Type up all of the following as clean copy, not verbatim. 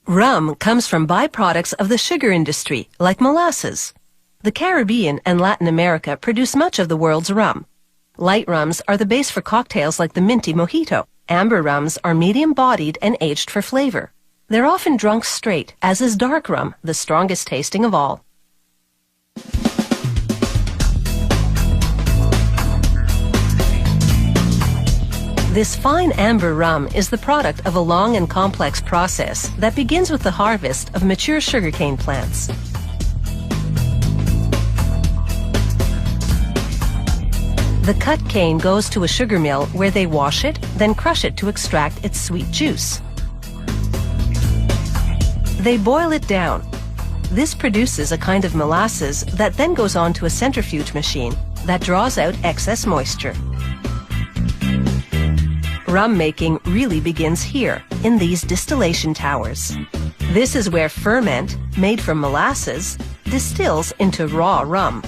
Rum comes from byproducts of the sugar industry, like molasses. The Caribbean and Latin America produce much of the world's rum. Light rums are the base for cocktails like the minty mojito. Amber rums are medium-bodied and aged for flavor. They're often drunk straight, as is dark rum, the strongest tasting of all. This fine amber rum is the product of a long and complex process that begins with the harvest of mature sugarcane plants. The cut cane goes to a sugar mill where they wash it, then crush it to extract its sweet juice. They boil it down. This produces a kind of molasses that then goes on to a centrifuge machine that draws out excess moisture. Rum making really begins here, in these distillation towers. This is where ferment, made from molasses, distills into raw rum.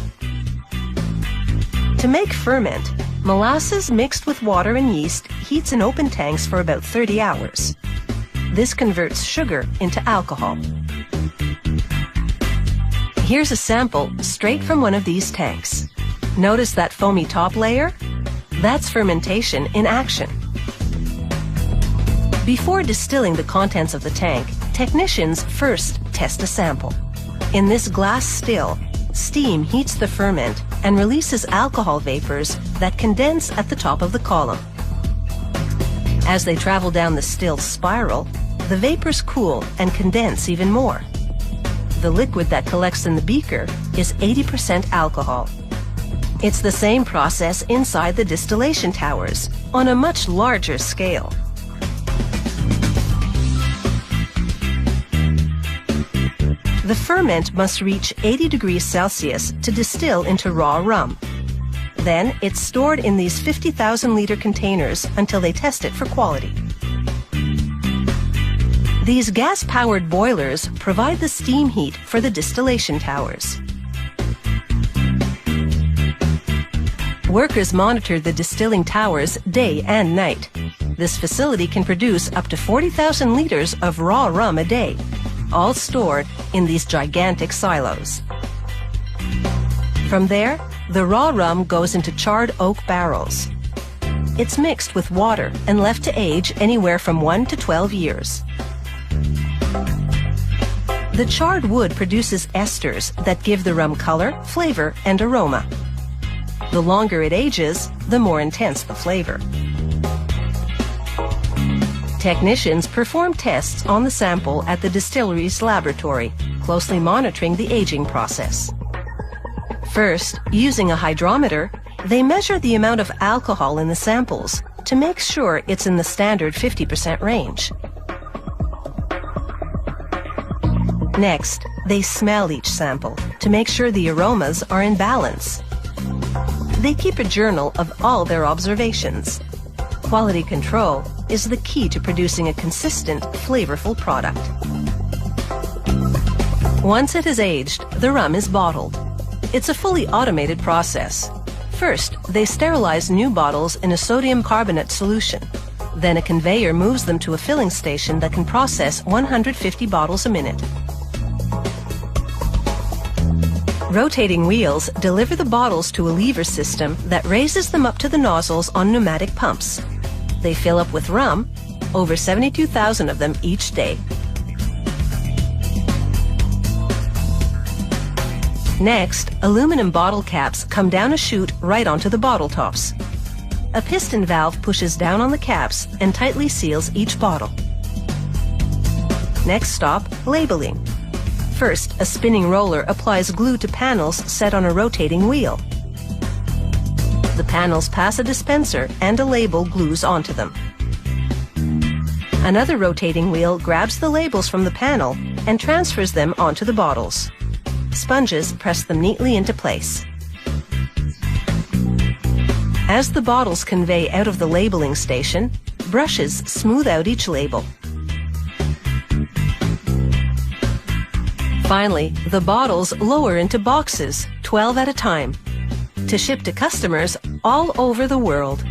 To make ferment, molasses mixed with water and yeast heats in open tanks for about 30 hours. This converts sugar into alcohol. Here's a sample straight from one of these tanks. Notice that foamy top layer? That's fermentation in action. Before distilling the contents of the tank, technicians first test a sample. In this glass still, steam heats the ferment and releases alcohol vapors that condense at the top of the column. As they travel down the still spiral, the vapors cool and condense even more. The liquid that collects in the beaker is 80% alcohol. It's the same process inside the distillation towers, on a much larger scale. The ferment must reach 80 degrees Celsius to distill into raw rum. Then it's stored in these 50,000-liter containers until they test it for quality. These gas-powered boilers provide the steam heat for the distillation towers. Workers monitor the distilling towers day and night. This facility can produce up to 40,000 liters of raw rum a day, all stored in these gigantic silos. From there, the raw rum goes into charred oak barrels. It's mixed with water and left to age anywhere from 1 to 12 years. The charred wood produces esters that give the rum color, flavor, and aroma. The longer it ages, the more intense the flavor. Technicians perform tests on the sample at the distillery's laboratory, closely monitoring the aging process. First, using a hydrometer, they measure the amount of alcohol in the samples to make sure it's in the standard 50% range. Next, they smell each sample to make sure the aromas are in balance. They keep a journal of all their observations. Quality control is the key to producing a consistent, flavorful product. Once it has aged, the rum is bottled. It's a fully automated process. First, they sterilize new bottles in a sodium carbonate solution. Then a conveyor moves them to a filling station that can process 150 bottles a minute. Rotating wheels deliver the bottles to a lever system that raises them up to the nozzles on pneumatic pumps. They fill up with rum, over 72,000 of them each day. Next, aluminum bottle caps come down a chute right onto the bottle tops. A piston valve pushes down on the caps and tightly seals each bottle. Next stop, labeling. First, a spinning roller applies glue to panels set on a rotating wheel. The panels pass a dispenser and a label glues onto them. Another rotating wheel grabs the labels from the panel and transfers them onto the bottles. Sponges press them neatly into place. As the bottles convey out of the labeling station, brushes smooth out each label. Finally, the bottles lower into boxes, 12 at a time, to ship to customers all over the world.